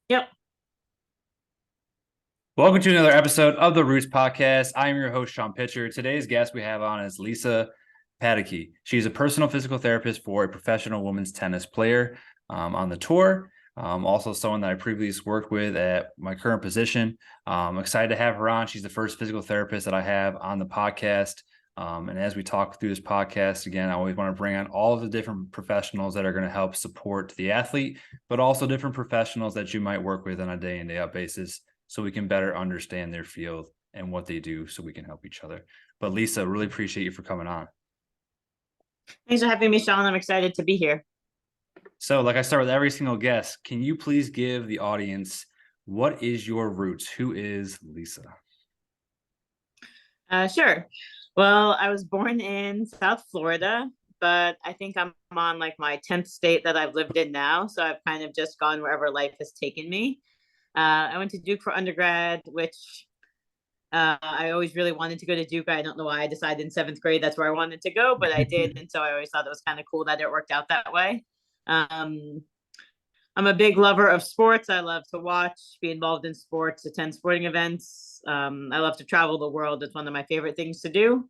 Yep. Welcome to another episode of the Roots Podcast. I am your host, Sean Pitcher. Today's guest we have on is Lisa Pataky. She's a personal physical therapist for a professional women's tennis player on the tour. Also someone that I previously worked with at my current position. I'm excited to have her on. She's the first physical therapist that I have on the podcast. And as we talk through this podcast, again, I always want to bring on all of the different professionals that are going to help support the athlete, but also different professionals that you might work with on a day in, day out basis, so we can better understand their field and what they do so we can help each other. But Lisa, really appreciate you for coming on. Thanks for having me, Sean. I'm excited to be here. So like I start with every single guest, can you please give the audience, what is your roots? Who is Lisa? Sure. Well, I was born in South Florida, but I think I'm on like my 10th state that I've lived in now. So I've kind of just gone wherever life has taken me. I went to Duke for undergrad, which I always really wanted to go to Duke. I don't know why I decided in seventh grade that's where I wanted to go, but I did. And so I always thought it was kind of cool that it worked out that way. Um, I'm a big lover of sports. I love to watch, be involved in sports, attend sporting events. I love to travel the world. It's one of my favorite things to do.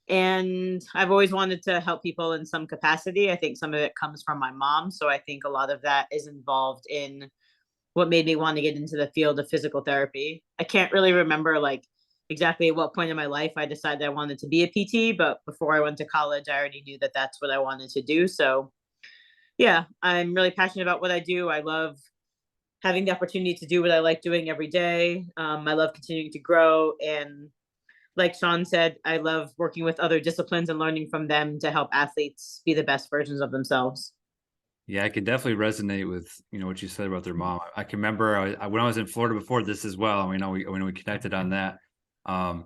And I've always wanted to help people in some capacity. I think some of it comes from my mom. So I think a lot of that is involved in what made me want to get into the field of physical therapy. I can't really remember like exactly at what point in my life I decided I wanted to be a PT, but before I went to college, I already knew that that's what I wanted to do. So yeah, I'm really passionate about what I do. I love having the opportunity to do what I like doing every day. I love continuing to grow. And like Sean said, I love working with other disciplines and learning from them to help athletes be the best versions of themselves. Yeah, I can definitely resonate with what you said about their mom. I can remember when I was in Florida before this as well. And we know when we connected on that. My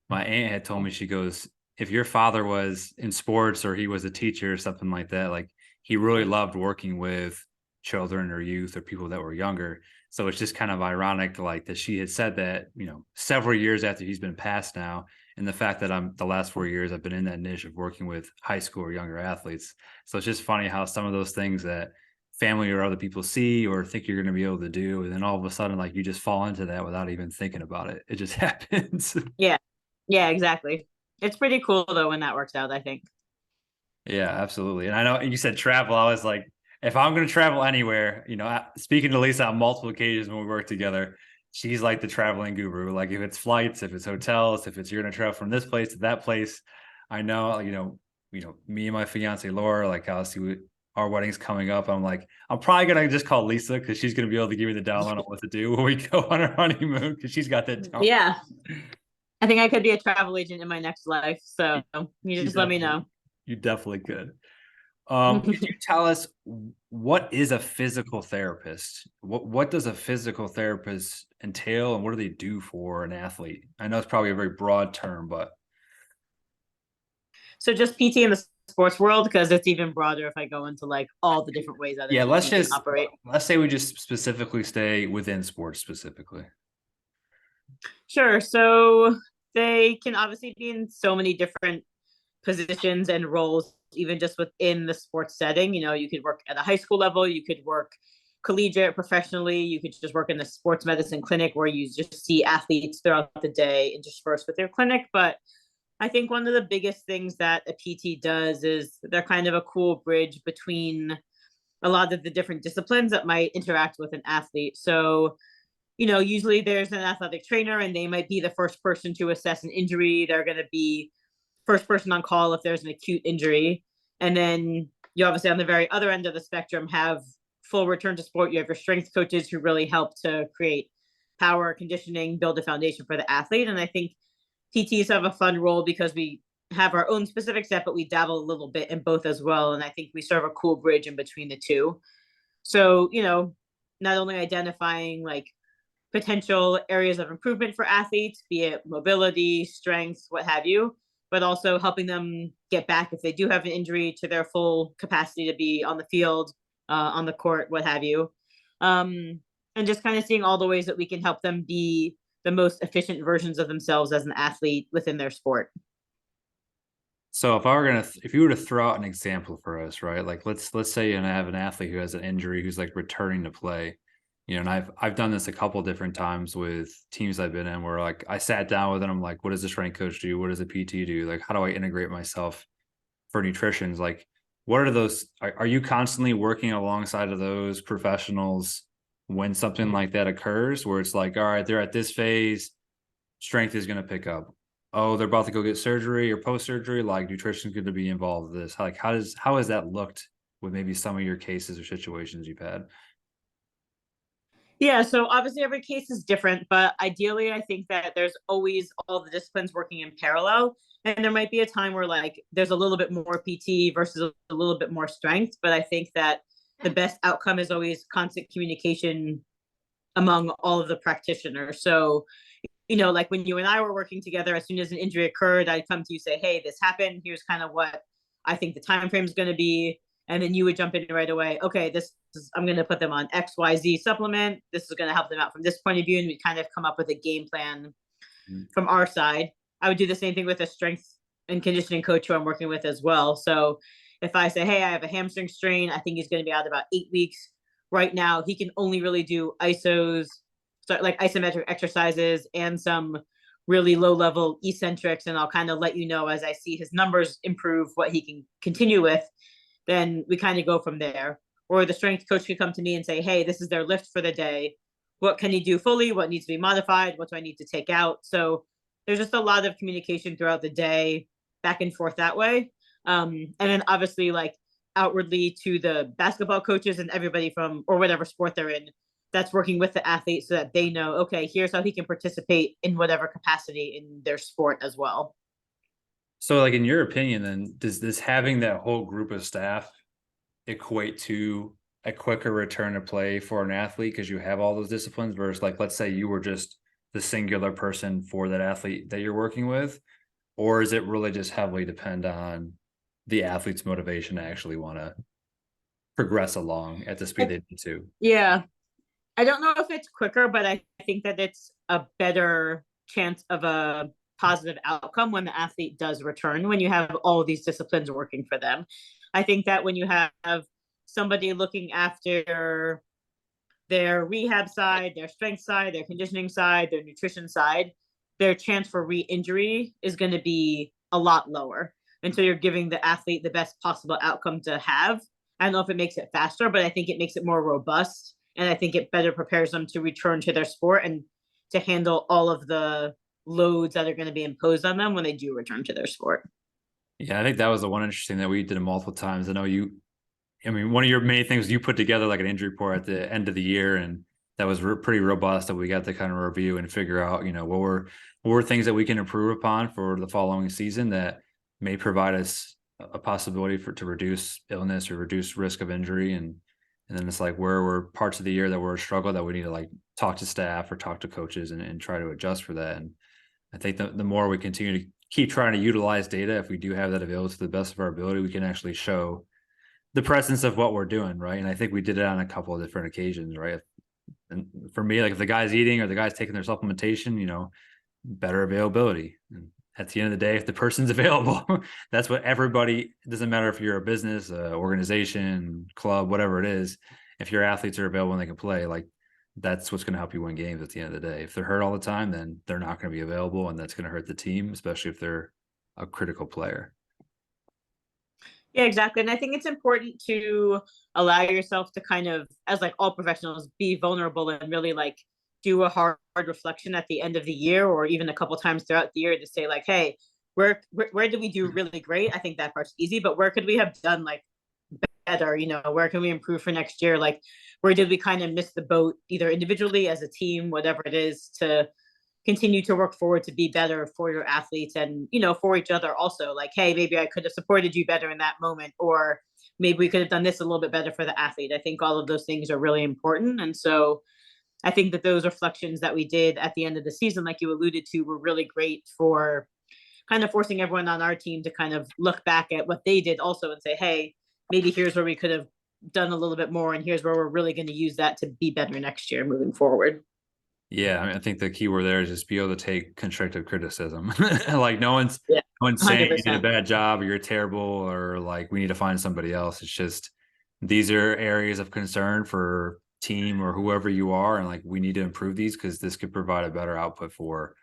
aunt had told me, she goes, if your father was in sports or he was a teacher or something like that, like he really loved working with children or youth or people that were younger. So it's just kind of ironic, like that she had said that several years after he's been passed now, and the fact that the last 4 years I've been in that niche of working with high school or younger athletes. So it's just funny how some of those things that family or other people see or think you're going to be able to do, and then all of a sudden, like you just fall into that without even thinking about it. It just happens. Yeah. Yeah, exactly. It's pretty cool though when that works out, I think. Yeah, absolutely. And I know you said travel. I was like, if I'm going to travel anywhere, speaking to Lisa on multiple occasions when we work together, she's like the traveling guru. Like if it's flights, if it's hotels, if it's you're going to travel from this place to that place, I know, me and my fiance Laura, like obviously our wedding's coming up. I'm like, I'm probably going to just call Lisa because she's going to be able to give me the download on what to do when we go on our honeymoon because she's got that down. Yeah. I think I could be a travel agent in my next life. So you You just let me definitely, know. you definitely could. Could you tell us what is a physical therapist? What does a physical therapist entail, and what do they do for an athlete? I know it's probably a very broad term, but So just PT in the sports world, because it's even broader if I go into like all the different ways that a yeah, let's PT can just operate. let's say we just specifically stay within sports specifically. Sure. So they can obviously be in so many different positions and roles, even just within the sports setting. You know, you could work at a high school level, you could work collegiate professionally, you could just work in a sports medicine clinic where you just see athletes throughout the day interspersed with your clinic. But I think one of the biggest things that a PT does is they're kind of a cool bridge between a lot of the different disciplines that might interact with an athlete. So, you know, usually there's an athletic trainer and they might be the first person to assess an injury. They're going to be first person on call if there's an acute injury. And then you obviously on the very other end of the spectrum have full return to sport. You have your strength coaches who really help to create power, conditioning, build a foundation for the athlete. And I think PTs have a fun role because we have our own specific set, but we dabble a little bit in both as well. And I think we serve a cool bridge in between the two. So, you know, not only identifying like potential areas of improvement for athletes, be it mobility, strength, what have you, but also helping them get back if they do have an injury to their full capacity to be on the field, on the court, what have you. And just kind of seeing all the ways that we can help them be the most efficient versions of themselves as an athlete within their sport. So if you were to throw out an example for us, right? Like let's say you have an athlete who has an injury who's like returning to play. And I've done this a couple different times with teams I've been in where like I sat down with them, I'm like, what does the strength coach do? What does the PT do? Like, how do I integrate myself for nutrition? Like, what are those? Are you constantly working alongside of those professionals when something like that occurs, where it's like, all right, they're at this phase, strength is going to pick up. Oh, they're about to go get surgery or post surgery. Like nutrition is going to be involved with this. Like, how has that looked with maybe some of your cases or situations you've had? Yeah, so obviously every case is different, but ideally, I think that there's always all the disciplines working in parallel. And there might be a time where like there's a little bit more PT versus a little bit more strength, but I think that the best outcome is always constant communication among all of the practitioners. So, like when you and I were working together, as soon as an injury occurred, I'd come to you, say, hey, this happened. Here's kind of what I think the time frame is going to be. And then you would jump in right away. Okay, I'm going to put them on XYZ supplement. This is going to help them out from this point of view. And we kind of come up with a game plan Mm. from our side. I would do the same thing with a strength and conditioning coach who I'm working with as well. So if I say, hey, I have a hamstring strain, I think he's going to be out about 8 weeks. Right now, he can only really do ISOs, so like isometric exercises and some really low level eccentrics. And I'll kind of let you know as I see his numbers improve what he can continue with. Then we kind of go from there. Or the strength coach could come to me and say, hey, this is their lift for the day. What can he do fully? What needs to be modified? What do I need to take out? So there's just a lot of communication throughout the day, back and forth that way. And then obviously, like outwardly to the basketball coaches and everybody from or whatever sport they're in, that's working with the athlete so that they know, okay, here's how he can participate in whatever capacity in their sport as well. So, like in your opinion, then does this having that whole group of staff equate to a quicker return to play for an athlete because you have all those disciplines versus like let's say you were just the singular person for that athlete that you're working with, or is it really just heavily depend on the athlete's motivation to actually want to progress along at the speed they need to? Yeah. I don't know if it's quicker, but I think that it's a better chance of a positive outcome when the athlete does return, when you have all these disciplines working for them. I think that when you have somebody looking after their rehab side, their strength side, their conditioning side, their nutrition side, their chance for re-injury is going to be a lot lower. And so you're giving the athlete the best possible outcome to have. I don't know if it makes it faster, but I think it makes it more robust. And I think it better prepares them to return to their sport and to handle all of the loads that are going to be imposed on them when they do return to their sport. Yeah, I think that was the one interesting that we did it multiple times. I mean, one of your main things you put together like an injury report at the end of the year, and that was pretty robust. That we got to kind of review and figure out, what were things that we can improve upon for the following season that may provide us a possibility to reduce illness or reduce risk of injury, and then it's like where were parts of the year that were a struggle that we need to like talk to staff or talk to coaches and try to adjust for that. And I think the more we continue to keep trying to utilize data, if we do have that available to the best of our ability, we can actually show the presence of what we're doing, right? And I think we did it on a couple of different occasions, right? And for me, like if the guy's eating or the guy's taking their supplementation, better availability. And at the end of the day, if the person's available, that's what everybody, it doesn't matter if you're a business, organization, club, whatever it is, if your athletes are available and they can play, like that's what's going to help you win games at the end of the day. If they're hurt all the time, then they're not going to be available, and that's going to hurt the team, especially if they're a critical player. Yeah, exactly. And I think it's important to allow yourself to kind of, as like all professionals, be vulnerable and really like do a hard reflection at the end of the year or even a couple times throughout the year to say like, hey, where did we do really great? I think that part's easy, but where could we have done like better? Where can we improve for next year? Like, where did we kind of miss the boat, either individually as a team, whatever it is, to continue to work forward to be better for your athletes and for each other also, like, hey, maybe I could have supported you better in that moment, or maybe we could have done this a little bit better for the athlete. I think all of those things are really important. And so I think that those reflections that we did at the end of the season, like you alluded to, were really great for kind of forcing everyone on our team to kind of look back at what they did also and say, hey, maybe here's where we could have done a little bit more and here's where we're really going to use that to be better next year moving forward. Yeah, I mean, I think the key word there is just be able to take constructive criticism. Like Yeah, no one's saying you did a 100%. bad job or you're terrible or like we need to find somebody else. It's just these are areas of concern for team or whoever you are, and like we need to improve these because this could provide a better output for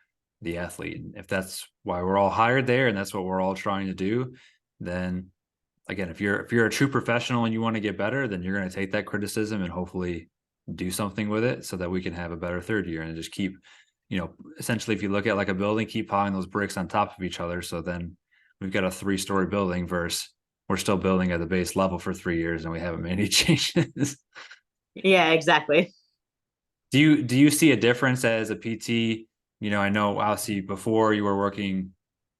the athlete. And if that's why we're all hired there and that's what we're all trying to do, then again, if you're a true professional and you want to get better, then you're going to take that criticism and hopefully do something with it so that we can have a better third year and just keep, essentially if you look at like a building, keep piling those bricks on top of each other. So then we've got a 3-story building versus we're still building at the base level for 3 years and we haven't made any changes. Yeah, exactly. Do you see a difference as a PT? I know obviously before you were working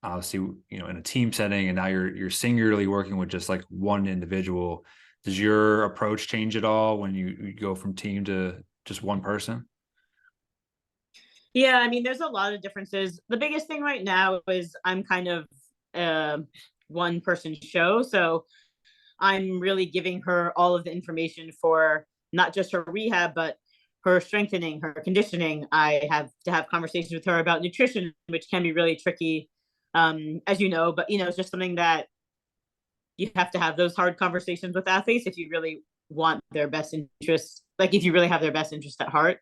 obviously, in a team setting and now you're singularly working with just like one individual. Does your approach change at all when you go from team to just one person? Yeah, I mean, there's a lot of differences. The biggest thing right now is I'm kind of a one person show. So I'm really giving her all of the information for not just her rehab, but her strengthening, her conditioning. I have to have conversations with her about nutrition, which can be really tricky, as you know, but it's just something that you have to have those hard conversations with athletes if you really want their best interests, like if you really have their best interest at heart.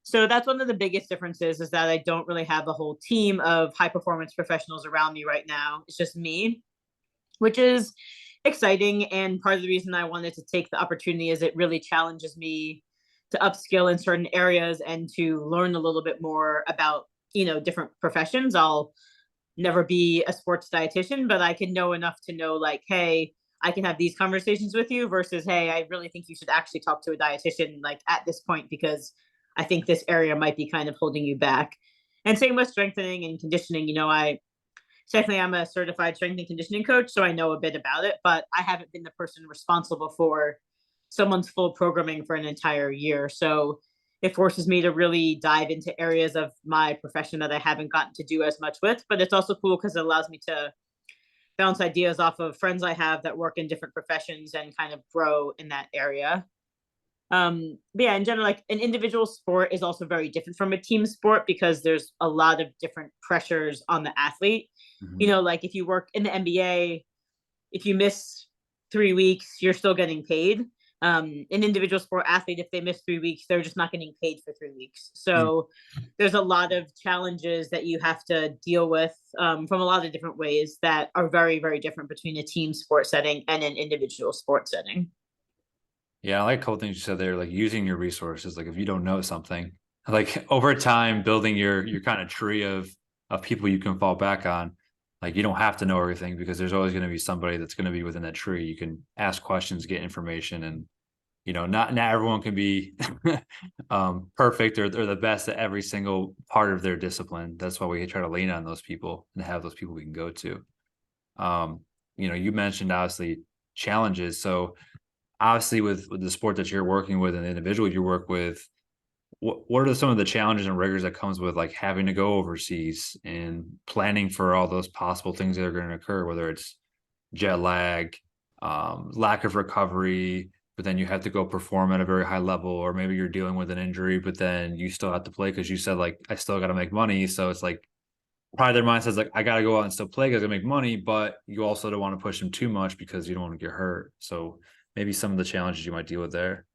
So that's one of the biggest differences is that I don't really have a whole team of high performance professionals around me right now. It's just me, which is exciting. And part of the reason I wanted to take the opportunity is it really challenges me to upskill in certain areas and to learn a little bit more about, different professions. I'll never be a sports dietitian, but I can know enough to know like, hey, I can have these conversations with you versus, hey, I really think you should actually talk to a dietitian like at this point because I think this area might be kind of holding you back. And same with strengthening and conditioning. I technically I'm a certified strength and conditioning coach, so I know a bit about it, but I haven't been the person responsible for someone's full programming for an entire year. So it forces me to really dive into areas of my profession that I haven't gotten to do as much with. But it's also cool because it allows me to bounce ideas off of friends I have that work in different professions and kind of grow in that area. But yeah, in general, like an individual sport is also very different from a team sport because there's a lot of different pressures on the athlete. Mhm. Like if you work in the NBA, if you miss 3 weeks, you're still getting paid. An individual sport athlete, if they miss 3 weeks, they're just not getting paid for 3 weeks. Mm. So there's a lot of challenges that you have to deal with from a lot of different ways that are very, very different between a team sport setting and an individual sport setting. Yeah, I like cool things you said there, like using your resources. Like if you don't know something, like over time, building your kind of tree of people you can fall back on. Like you don't have to know everything because there's always going to be somebody that's going to be within that tree. You can ask questions, get information, and not everyone can be perfect or the best at every single part of their discipline. That's why we try to lean on those people and have those people we can go to. Um, you mentioned obviously challenges. So obviously with the sport that you're working with and the individual you work with, what are some of the challenges and rigors that comes with like having to go overseas and planning for all those possible things that are going to occur, whether it's jet lag, lack of recovery, but then you have to go perform at a very high level, or maybe you're dealing with an injury, but then you still have to play because you said like I still got to make money. So it's like probably their mind says like I got to go out and still play because I make money, but you also don't want to push them too much because you don't want to get hurt. So maybe some of the challenges you might deal with there.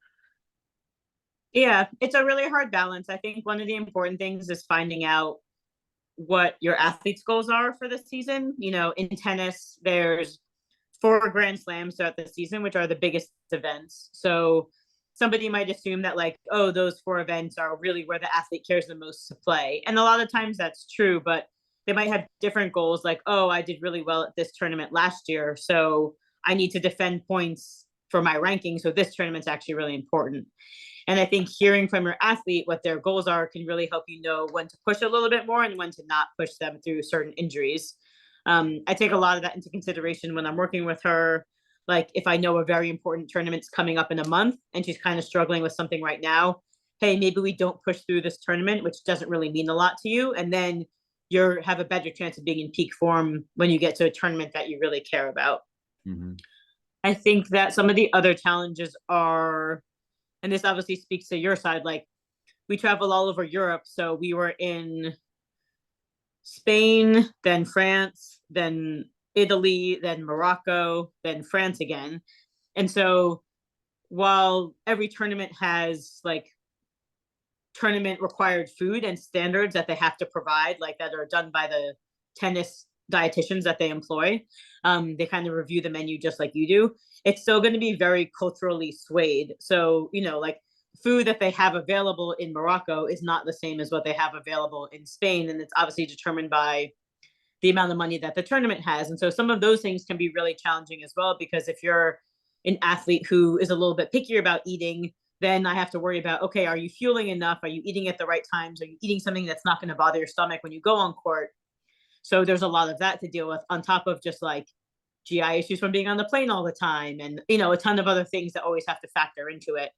Yeah, it's a really hard balance. I think one of the important things is finding out what your athlete's goals are for the season. In tennis, there's 4 Grand Slams throughout the season, which are the biggest events. So somebody might assume that, like, oh, those 4 events are really where the athlete cares the most to play. And a lot of times that's true, but they might have different goals, like, oh, I did really well at this tournament last year. So I need to defend points for my ranking. So this tournament's actually really important. And I think hearing from your athlete what their goals are can really help you know when to push a little bit more and when to not push them through certain injuries. I take a lot of that into consideration when I'm working with her. Like if I know a very important tournament's coming up in a month and she's kind of struggling with something right now, hey, maybe we don't push through this tournament, which doesn't really mean a lot to you. And then you have a better chance of being in peak form when you get to a tournament that you really care about. Mhm. I think that some of the other challenges are, and this obviously speaks to your side, like we travel all over Europe. So we were in Spain, then France, then Italy, then Morocco, then France again. And so while every tournament has like tournament required food and standards that they have to provide, like that are done by the tennis dietitians that they employ. They kind of review the menu just like you do. It's still going to be very culturally swayed. So, like food that they have available in Morocco is not the same as what they have available in Spain. And it's obviously determined by the amount of money that the tournament has. And so some of those things can be really challenging as well, because if you're an athlete who is a little bit pickier about eating, then I have to worry about, okay, are you fueling enough? Are you eating at the right times? Are you eating something that's not going to bother your stomach when you go on court? So there's a lot of that to deal with on top of just like GI issues from being on the plane all the time, and a ton of other things that always have to factor into it.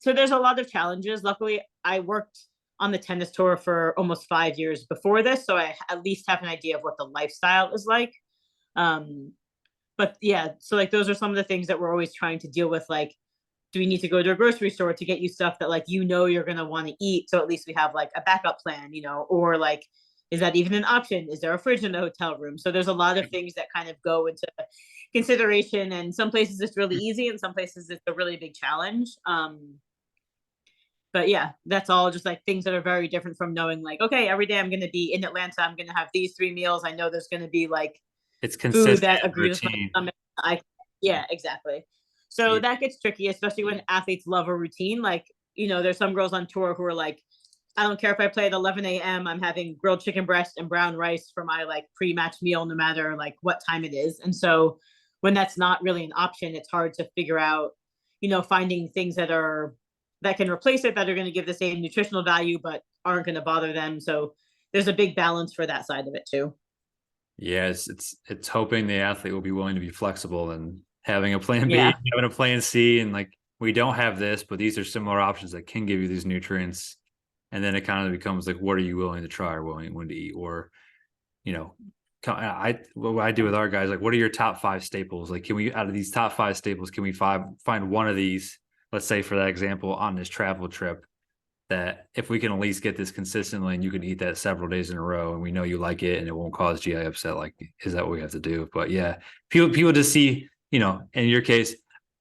So there's a lot of challenges. Luckily, I worked on the tennis tour for almost 5 years before this, so I at least have an idea of what the lifestyle is like. But yeah, so like those are some of the things that we're always trying to deal with. Like, do we need to go to a grocery store to get you stuff that like you're gonna want to eat? So at least we have like a backup plan, or like, is that even an option? Is there a fridge in the hotel room? So there's a lot of things that kind of go into consideration, and some places it's really easy and some places it's a really big challenge. But yeah, that's all just like things that are very different from knowing like, okay, every day I'm going to be in Atlanta, I'm going to have these 3 meals. I know there's going to be like It's food consistent that agrees with my routine. stomach. Yeah, exactly. So Yeah. that gets tricky, especially when athletes love a routine. Like, there's some girls on tour who are like, I don't care if I play at 11 a.m. I'm having grilled chicken breast and brown rice for my like pre-match meal, no matter like what time it is. And so when that's not really an option, it's hard to figure out, finding things that can replace it, that are going to give the same nutritional value, but aren't going to bother them. So there's a big balance for that side of it too. Yes, it's hoping the athlete will be willing to be flexible and having a plan B, Yeah. having a plan C, and like we don't have this, but these are similar options that can give you these nutrients. And then it kind of becomes like, what are you willing to try or willing to eat? Or, you know, what I do with our guys, like, what are your top 5 staples? Like, can we, out of these top 5 staples, can we find one of these, let's say for that example, on this travel trip, that if we can at least get this consistently and you can eat that several days in a row and we know you like it and it won't cause GI upset, like, is that what we have to do? But yeah, people just see, in your case,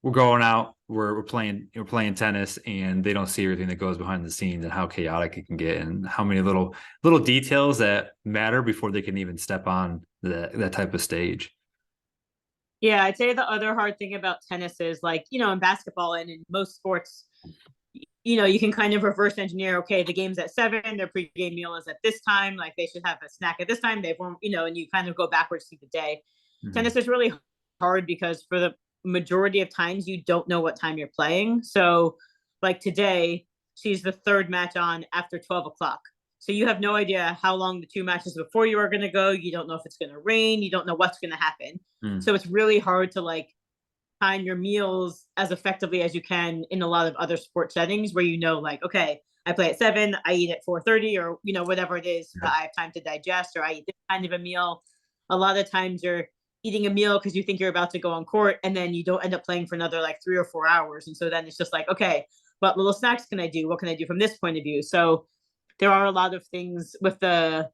we're going out, we're playing tennis, and they don't see everything that goes behind the scenes and how chaotic it can get and how many little details that matter before they can even step on that type of stage. Yeah, I'd say the other hard thing about tennis is like, in basketball and in most sports, you can kind of reverse engineer, okay, the game's at 7, their pregame meal is at this time, like they should have a snack at this time, they've won't, and you kind of go backwards through the day. Tennis is really hard because for the majority of times you don't know what time you're playing. So like today, she's the third match on after 12 o'clock. So you have no idea how long the 2 matches before you are going to go. You don't know if it's going to rain. You don't know what's going to happen. So it's really hard to like time your meals as effectively as you can in a lot of other sport settings where like, okay, I play at 7, I eat at 4:30, or whatever it is, that I have time to digest, or I eat this kind of a meal. A lot of times you're eating a meal because you think you're about to go on court, and then you don't end up playing for another like 3 or 4 hours, and so then it's just like, okay, what little snacks can I do? What can I do from this point of view? So there are a lot of things with the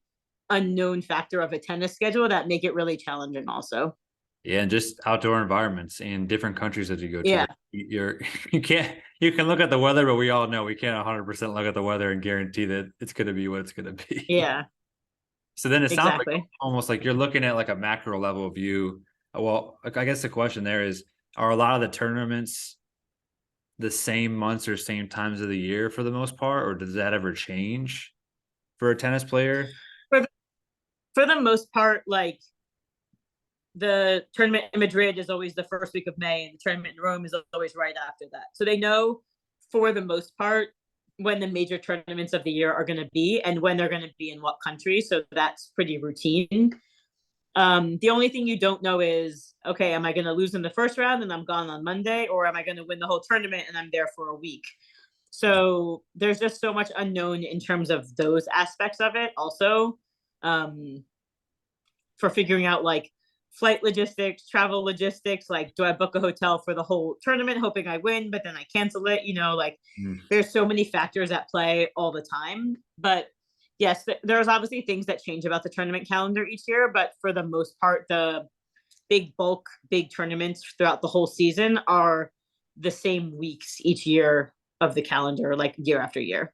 unknown factor of a tennis schedule that make it really challenging also. Yeah, and just outdoor environments and different countries that you go to. Yeah. You can look at the weather, but we all know we can't 100% look at the weather and guarantee that it's going to be what it's going to be. Yeah. So then it sounds like Exactly. almost like you're looking at like a macro level view. Well, I guess the question there is, are a lot of the tournaments the same months or same times of the year for the most part, or does that ever change for a tennis player? For the, for the most part, like the tournament in Madrid is always the first week of May, and the tournament in Rome is always right after that. So they know for the most part when the major tournaments of the year are going to be and when they're going to be in what country. So that's pretty routine. The only thing you don't know is, okay, am I going to lose in the first round and I'm gone on Monday, or am I going to win the whole tournament and I'm there for a week? So there's just so much unknown in terms of those aspects of it also, for figuring out like flight logistics, travel logistics, like do I book a hotel for the whole tournament hoping I win, but then I cancel it, like there's so many factors at play all the time. But yes, there's obviously things that change about the tournament calendar each year, but for the most part, the big tournaments throughout the whole season are the same weeks each year of the calendar, like year after year.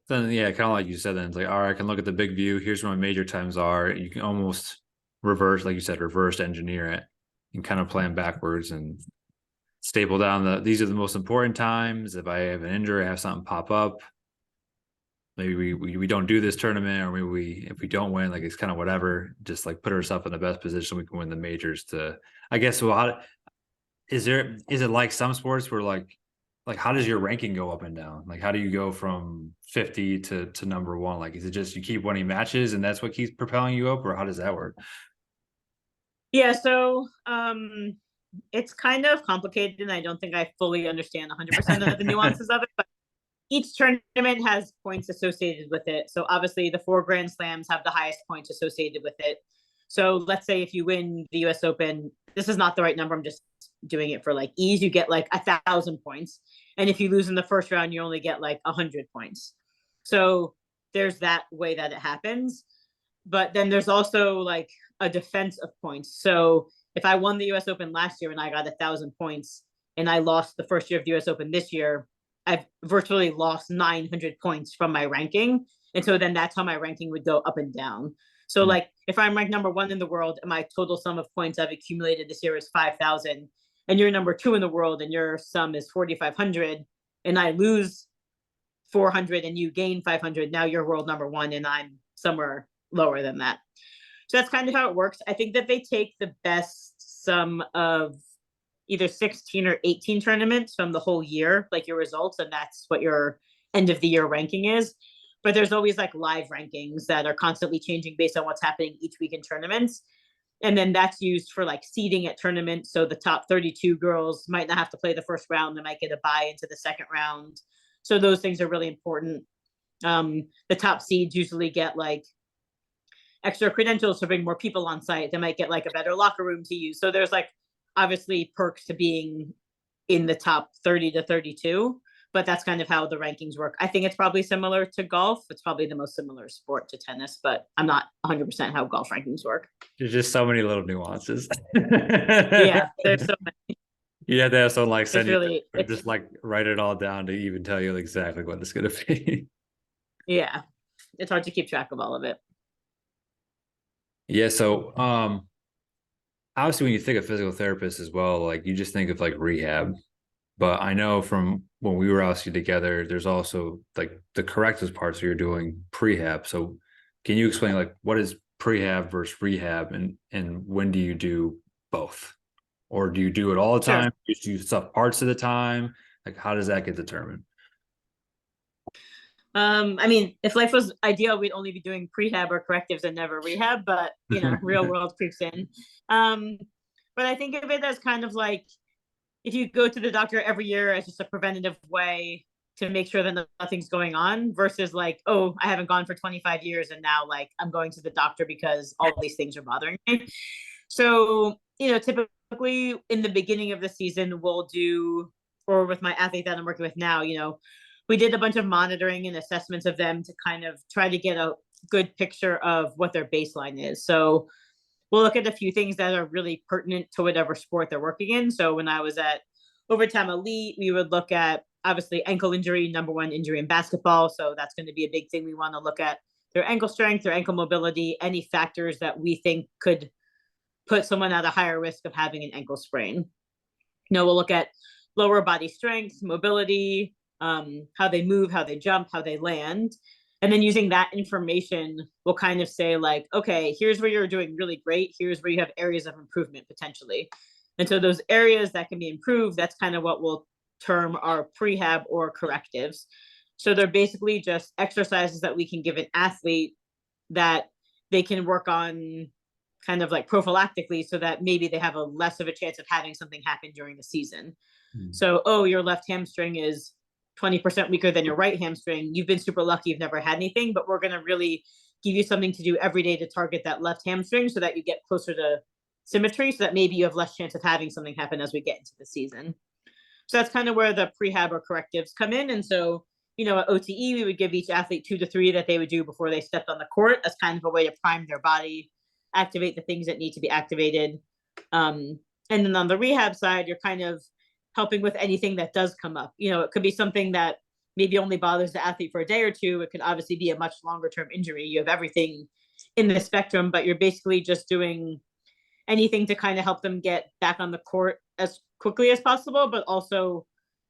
Then yeah, kind of like you said, then it's like, all right, I can look at the big view. Here's where my major times are. You can almost reverse, like you said, reverse engineer it and kind of plan backwards and staple down these are the most important times. If I have an injury, I have something pop up. Maybe we don't do this tournament, or maybe if we don't win, like it's kind of whatever. Just like put ourselves in the best position we can win the majors. To I guess. Well, is it like some sports where like how does your ranking go up and down? Like how do you go from 50 to number one? Like is it just you keep winning matches and that's what keeps propelling you up, or how does that work? Yeah, so it's kind of complicated, and I don't think I fully understand 100% of the nuances of it. But each tournament has points associated with it. So obviously, the 4 Grand Slams have the highest points associated with it. So let's say if you win the U.S. Open, this is not the right number. I'm just doing it for like ease. You get like 1,000 points, and if you lose in the first round, you only get like 100 points. So there's that way that it happens. But then there's also like a defense of points. So if I won the US Open last year and I got 1,000 points and I lost the first year of the US Open this year, I've virtually lost 900 points from my ranking. And so then that's how my ranking would go up and down. So like if I'm ranked number 1 in the world and my total sum of points I've accumulated this year is 5,000, and you're number 2 in the world and your sum is 4,500, and I lose 400 and you gain 500, now you're world number 1 and I'm somewhere lower than that. So that's kind of how it works. I think that they take the best sum of either 16 or 18 tournaments from the whole year, like your results, and that's what your end of the year ranking is. But there's always like live rankings that are constantly changing based on what's happening each week in tournaments. And then that's used for like seeding at tournaments. So the top 32 girls might not have to play the first round. They might get a bye into the second round. So those things are really important. The top seeds usually get like extra credentials to bring more people on site. They might get like a better locker room to use. So there's like obviously perks to being in the top 30 to 32, but that's kind of how the rankings work. I think it's probably similar to golf. It's probably the most similar sport to tennis, but I'm not 100% how golf rankings work. There's just so many little nuances. Yeah, there's so many. You have to have someone like It's send you really, just like write it all down to even tell you exactly what it's going to be. yeah, it's hard to keep track of all of it. Yeah. So, obviously when you think of physical therapist as well, like you just think of like rehab, but I know from when we were obviously together, there's also like the corrective parts you're doing prehab. So can you explain like what is prehab versus rehab and when do you do both? Or do you do it all the Sure. time? Do you do stuff parts of the time? Like how does that get determined? I mean, if life was ideal, we'd only be doing prehab or correctives and never rehab, but you know, real world creeps in. Um, but I think of it as kind of like if you go to the doctor every year as just a preventative way to make sure that nothing's going on versus like, oh, I haven't gone for 25 years and now like I'm going to the doctor because all these things are bothering me. So, you know, typically in the beginning of the season, we'll do, or with my athlete that I'm working with now, you know, we did a bunch of monitoring and assessments of them to kind of try to get a good picture of what their baseline is. So we'll look at a few things that are really pertinent to whatever sport they're working in. So when I was at Overtime Elite, we would look at obviously ankle injury, number 1 injury in basketball. So that's going to be a big thing. We want to look at their ankle strength, their ankle mobility, any factors that we think could put someone at a higher risk of having an ankle sprain. You know, we'll look at lower body strength, mobility, how they move, how they jump, how they land. And then using that information, we'll kind of say like, okay, here's where you're doing really great. Here's where you have areas of improvement potentially. And so those areas that can be improved, that's kind of what we'll term our prehab or correctives. So they're basically just exercises that we can give an athlete that they can work on kind of like prophylactically so that maybe they have a less of a chance of having something happen during the season. So, oh, your left hamstring is 20% weaker than your right hamstring. You've been super lucky, you've never had anything, but we're going to really give you something to do every day to target that left hamstring so that you get closer to symmetry so that maybe you have less chance of having something happen as we get into the season. So that's kind of where the prehab or correctives come in. And so, you know, at OTE, we would give each athlete 2 to 3 that they would do before they stepped on the court as kind of a way to prime their body, activate the things that need to be activated. And then on the rehab side, you're kind of helping with anything that does come up. It could be something that maybe only bothers the athlete for a day or two. It could obviously be a much longer term injury. You have everything in the spectrum, but you're basically just doing anything to kind of help them get back on the court as quickly as possible, but also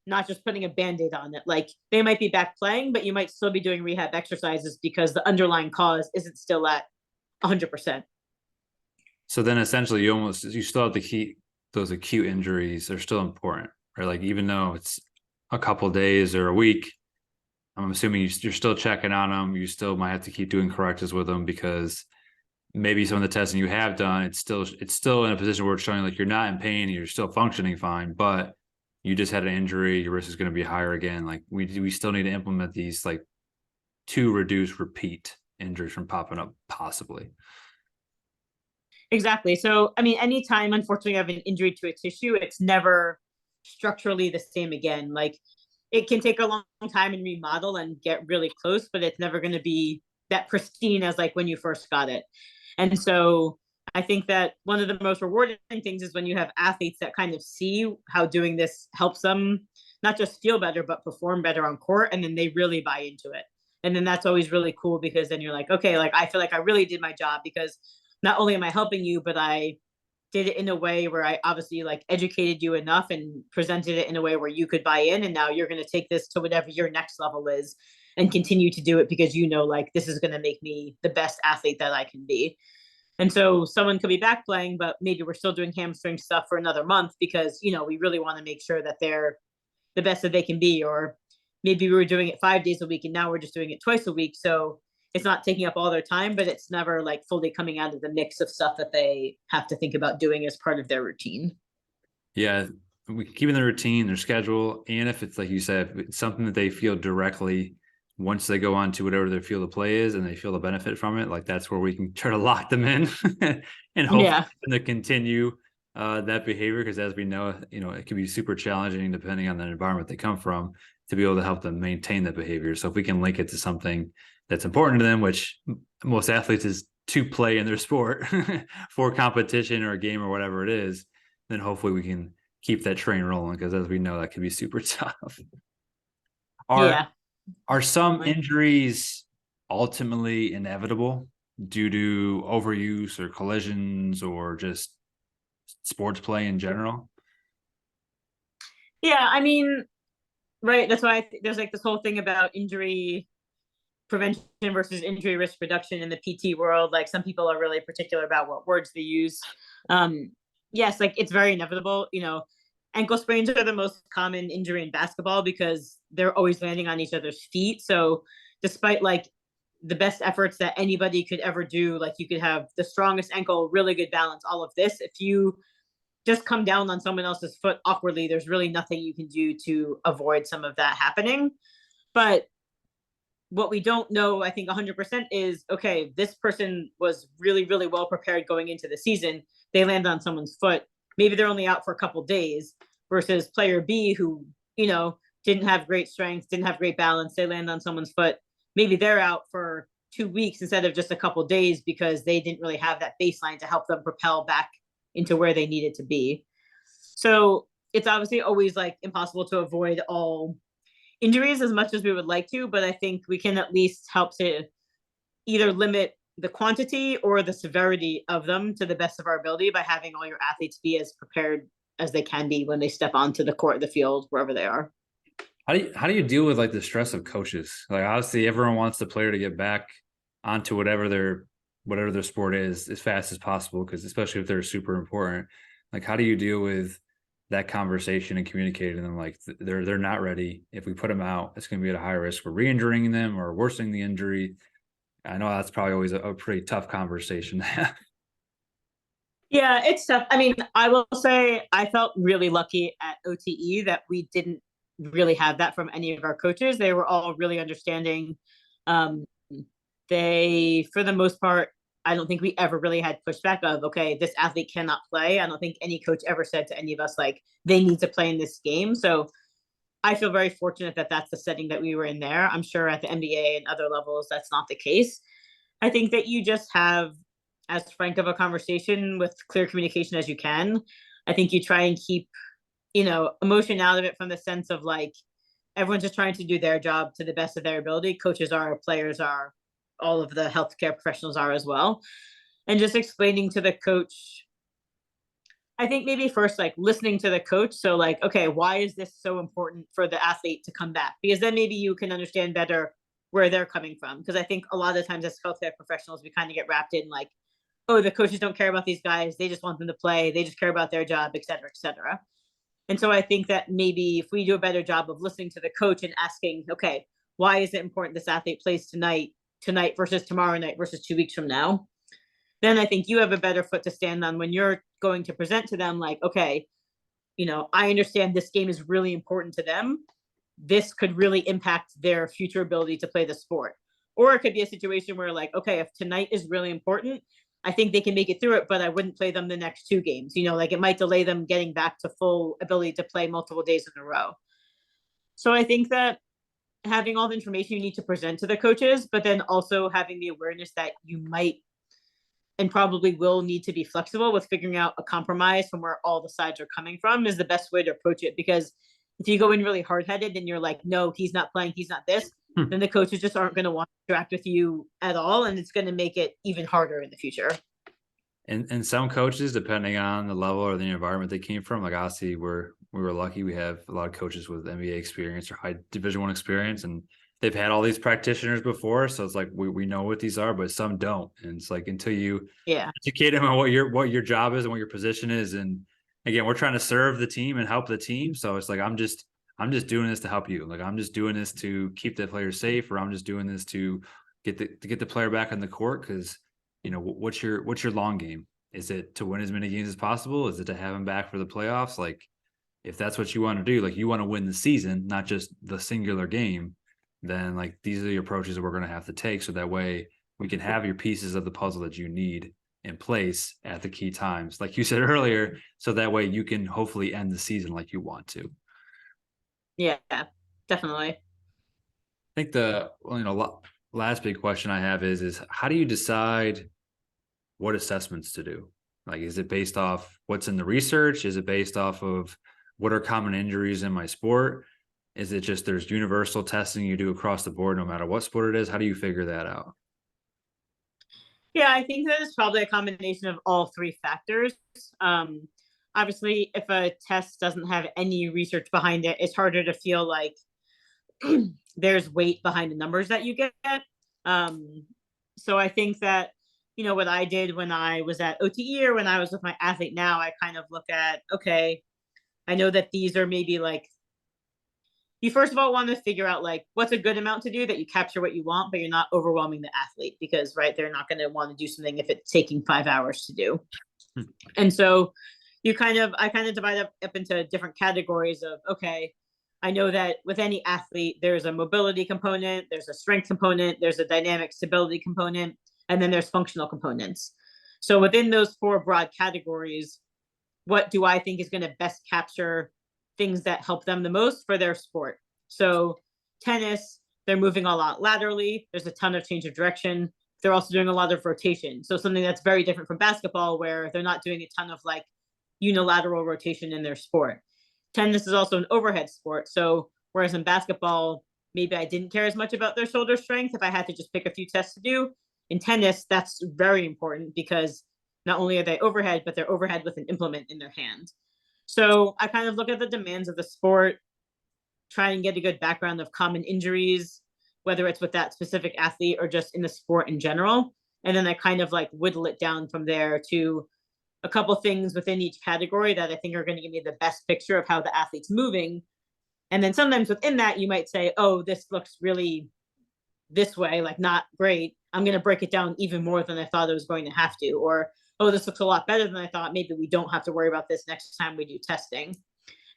not just putting a band-aid on it. Like they might be back playing, but you might still be doing rehab exercises because the underlying cause isn't still at 100%. So then essentially you still have to keep those acute injuries are still important, right? Like even though it's a couple days or a week, I'm assuming you're still checking on them. You still might have to keep doing correctives with them because maybe some of the testing you have done, it's still in a position where it's showing like you're not in pain and you're still functioning fine, but you just had an injury, your risk is going to be higher again. Like we still need to implement these like to reduce repeat injuries from popping up possibly. Exactly. So, I mean, anytime, unfortunately, you have an injury to a tissue, it's never structurally the same again. Like, it can take a long time and remodel and get really close, but it's never going to be that pristine as like when you first got it. And so, I think that one of the most rewarding things is when you have athletes that kind of see how doing this helps them not just feel better, but perform better on court. And then they really buy into it. And then that's always really cool because then you're like, okay, like I feel like I really did my job because not only am I helping you, but I did it in a way where I obviously like educated you enough and presented it in a way where you could buy in. And now you're going to take this to whatever your next level is and continue to do it because like this is going to make me the best athlete that I can be. And so someone could be back playing, but maybe we're still doing hamstring stuff for another month because, we really want to make sure that they're the best that they can be. Or maybe we were doing it 5 days a week and now we're just doing it twice a week. So it's not taking up all their time, but it's never like fully coming out of the mix of stuff that they have to think about doing as part of their routine. Yeah, we keeping their routine, their schedule, and if it's like you said, it's something that they feel directly once they go on to whatever their field of play is and they feel the benefit from it, like that's where we can try to lock them in and hopefully to continue that behavior. Because as we know, it can be super challenging depending on the environment they come from to be able to help them maintain that behavior. So if we can link it to something that's important to them, which most athletes is to play in their sport for competition or a game or whatever it is, then hopefully we can keep that train rolling. Because as we know, that can be super tough. Are some injuries ultimately inevitable due to overuse or collisions or just sports play in general? Yeah, I mean, right. That's why there's like this whole thing about injury prevention versus injury risk reduction in the PT world. Like some people are really particular about what words they use. Yes, like it's very inevitable. Ankle sprains are the most common injury in basketball because they're always landing on each other's feet. So despite like the best efforts that anybody could ever do, like you could have the strongest ankle, really good balance, all of this. If you just come down on someone else's foot awkwardly, there's really nothing you can do to avoid some of that happening. But what we don't know, I think 100% is, okay, this person was really, really well prepared going into the season. They land on someone's foot. Maybe they're only out for a couple days versus player B who, didn't have great strength, didn't have great balance. They land on someone's foot. Maybe they're out for 2 weeks instead of just a couple days because they didn't really have that baseline to help them propel back into where they needed to be. So it's obviously always like impossible to avoid all injuries as much as we would like to, but I think we can at least help to either limit the quantity or the severity of them to the best of our ability by having all your athletes be as prepared as they can be when they step onto the court, the field, wherever they are. How do you deal with like the stress of coaches? Like obviously everyone wants the player to get back onto whatever their sport is as fast as possible, because especially if they're super important. Like how do you deal with that conversation and communicating them like they're not ready? If we put them out, it's going to be at a higher risk for re-injuring them or worsening the injury. I know that's probably always a pretty tough conversation to have. Yeah, it's tough. I mean, I will say I felt really lucky at OTE that we didn't really have that from any of our coaches. They were all really understanding. Um, they, for the most part, I don't think we ever really had pushback of, okay, this athlete cannot play. I don't think any coach ever said to any of us, like, they need to play in this game. So I feel very fortunate that that's the setting that we were in there. I'm sure at the NBA and other levels, that's not the case. I think that you just have as frank of a conversation with clear communication as you can. I think you try and keep emotion out of it from the sense of like everyone's just trying to do their job to the best of their ability. Coaches are, players are, all of the healthcare professionals are as well. And just explaining to the coach, I think maybe first like listening to the coach. So like, okay, why is this so important for the athlete to come back? Because then maybe you can understand better where they're coming from. Because I think a lot of times as healthcare professionals, we kind of get wrapped in like, oh, the coaches don't care about these guys. They just want them to play. They just care about their job, et cetera, et cetera. And so I think that maybe if we do a better job of listening to the coach and asking, okay, why is it important this athlete plays tonight versus tomorrow night versus 2 weeks from now? Then I think you have a better foot to stand on when you're going to present to them like, okay, I understand this game is really important to them. This could really impact their future ability to play the sport. Or it could be a situation where like, okay, if tonight is really important, I think they can make it through it, but I wouldn't play them the next 2 games. Like it might delay them getting back to full ability to play multiple days in a row. So I think that having all the information you need to present to the coaches, but then also having the awareness that you might and probably will need to be flexible with figuring out a compromise from where all the sides are coming from is the best way to approach it. Because if you go in really hard-headed and you're like, no, he's not playing, he's not this, then the coaches just aren't going to want to interact with you at all. And it's going to make it even harder in the future. And some coaches, depending on the level or the environment they came from, like obviously we were lucky. We have a lot of coaches with NBA experience or high Division I experience, and they've had all these practitioners before. So it's like we know what these are, but some don't. And it's like until you educate them on what your job is and what your position is. And again, we're trying to serve the team and help the team. So it's like I'm just doing this to help you. Like I'm just doing this to keep the player safe, or I'm just doing this to get the player back on the court because what's your long game? Is it to win as many games as possible? Is it to have him back for the playoffs? Like if that's what you want to do, like you want to win the season, not just the singular game, then like these are the approaches that we're going to have to take. So that way we can have your pieces of the puzzle that you need in place at the key times, like you said earlier. So that way you can hopefully end the season like you want to. Yeah, definitely. I think the last big question I have is how do you decide what assessments to do? Like, is it based off what's in the research? Is it based off of what are common injuries in my sport? Is it just there's universal testing you do across the board, no matter what sport it is? How do you figure that out? Yeah, I think that it's probably a combination of all three factors. Obviously, if a test doesn't have any research behind it, it's harder to feel like there's weight behind the numbers that you get. So I think that, what I did when I was at OTE or when I was with my athlete now, I kind of look at, okay, I know that these are maybe like, you first of all want to figure out like what's a good amount to do that you capture what you want, but you're not overwhelming the athlete because, right, they're not going to want to do something if it's taking 5 hours to do. And so I kind of divide up into different categories of, okay, I know that with any athlete, there's a mobility component, there's a strength component, there's a dynamic stability component, and then there's functional components. So within those four broad categories, what do I think is going to best capture things that help them the most for their sport? So tennis, they're moving a lot laterally. There's a ton of change of direction. They're also doing a lot of rotation. So something that's very different from basketball where they're not doing a ton of like unilateral rotation in their sport. Tennis is also an overhead sport. So whereas in basketball, maybe I didn't care as much about their shoulder strength if I had to just pick a few tests to do. In tennis, that's very important because not only are they overhead, but they're overhead with an implement in their hand. So I kind of look at the demands of the sport, try and get a good background of common injuries, whether it's with that specific athlete or just in the sport in general. And then I kind of like whittle it down from there to a couple things within each category that I think are going to give me the best picture of how the athlete's moving. And then sometimes within that, you might say, oh, this looks really this way, like not great. I'm going to break it down even more than I thought it was going to have to. Or, oh, this looks a lot better than I thought. Maybe we don't have to worry about this next time we do testing.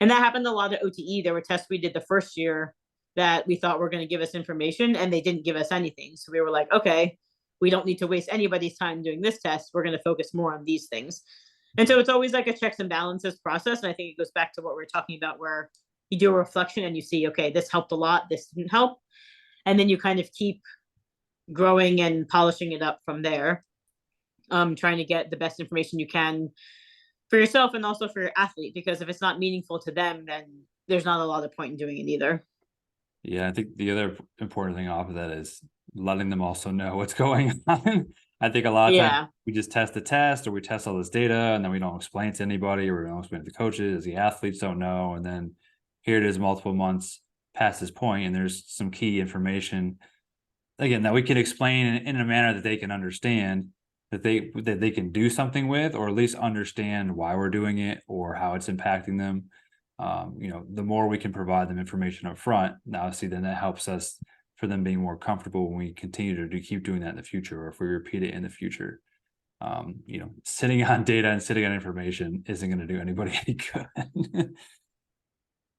And that happened a lot at OTE. There were tests we did the first year that we thought were going to give us information and they didn't give us anything. So we were like, okay, we don't need to waste anybody's time doing this test. We're going to focus more on these things. And so it's always like a checks and balances process. And I think it goes back to what we were talking about where you do a reflection and you see, okay, this helped a lot. This didn't help. And then you kind of keep growing and polishing it up from there. Trying to get the best information you can for yourself and also for your athlete, because if it's not meaningful to them, then there's not a lot of point in doing it either. Yeah, I think the other important thing off of that is letting them also know what's going on. I think a lot of times Yeah. we just test the test or we test all this data and then we don't explain it to anybody or we don't explain it to the coaches. The athletes don't know. And then here it is multiple months past this point, and there's some key information again that we can explain in a manner that they can understand that they can do something with, or at least understand why we're doing it or how it's impacting them. The more we can provide them information up front, obviously, then that helps us for them being more comfortable when we continue to keep doing that in the future, or if we repeat it in the future. Sitting on data and sitting on information isn't going to do anybody any good.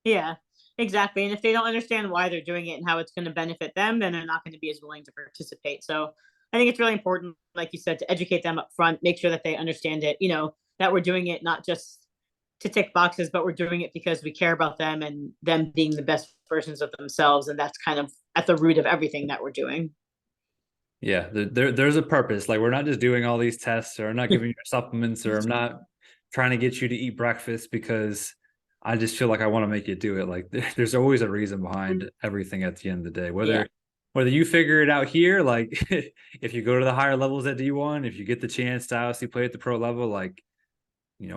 Yeah, exactly. And if they don't understand why they're doing it and how it's going to benefit them, then they're not going to be as willing to participate. So I think it's really important, like you said, to educate them up front, make sure that they understand it, that we're doing it not just to tick boxes, but we're doing it because we care about them and them being the best versions of themselves. And that's kind of at the root of everything that we're doing. Yeah, there's a purpose. Like, we're not just doing all these tests, or I'm not giving you supplements, or I'm not trying to get you to eat breakfast because I just feel like I want to make you do it. Like, there's always a reason behind everything at the end of the day. Yeah. Whether you figure it out here, like if you go to the higher levels at D1, if you get the chance to obviously play at the pro level, like,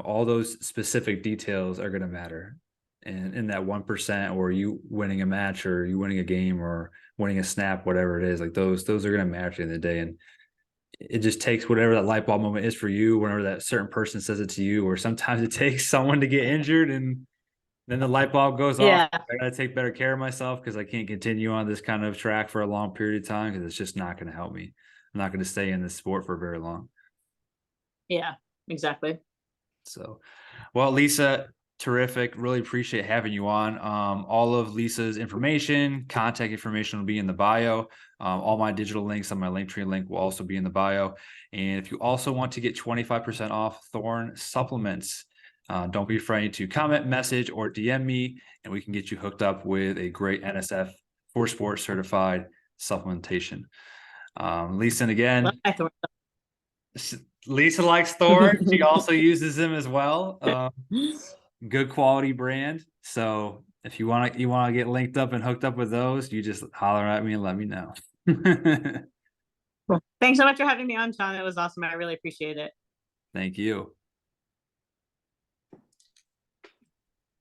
all those specific details are going to matter. And in that 1%, or you winning a match, or you winning a game, or winning a snap, whatever it is, like those are going to matter at the end of the day. And it just takes whatever that light bulb moment is for you, whenever that certain person says it to you, or sometimes it takes someone to get injured and then the light bulb goes off. Yeah. I got to take better care of myself because I can't continue on this kind of track for a long period of time, because it's just not going to help me. I'm not going to stay in this sport for very long. Yeah, exactly. So, well, Lisa, terrific. Really appreciate having you on. All of Lisa's information, contact information will be in the bio. All my digital links on my Linktree link will also be in the bio. And if you also want to get 25% off Thorne supplements, don't be afraid to comment, message, or DM me, and we can get you hooked up with a great NSF 4 Sport certified supplementation. Lisa, and again, Lisa likes Thor. She also uses them as well. Good quality brand. So if you want to get linked up and hooked up with those, you just holler at me and let me know. Thanks so much for having me on, Sean. It was awesome. I really appreciate it. Thank you.